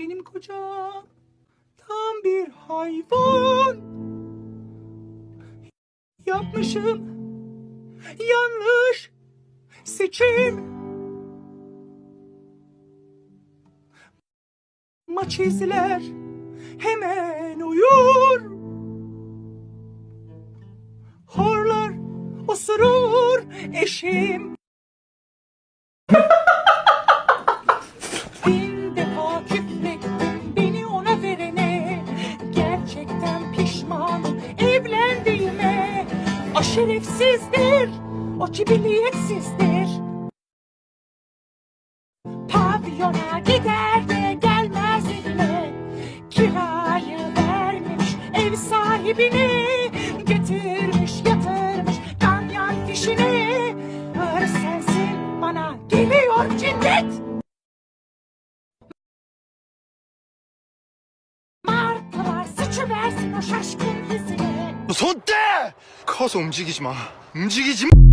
Benim kocam tam bir hayvan. Yapmışım yanlış seçim. Maç izler, hemen uyur. Horlar, osurur eşim. Bin defa küfrettim beni ona verene. Gerçekten pişmanım evlendiğime. O şerefsizdir, o cibiliyetsizdir. Pavyona gider de gelmez evine. Kirayı vermiş ev sahibine. Getirmiş yatırmış ganyan fişine. Hır sensin bana geliyor cinnet. Martılar sıçıversin o şaşkın yüzüne. 손 떼! 커서 움직이지 마. 움직이지 마!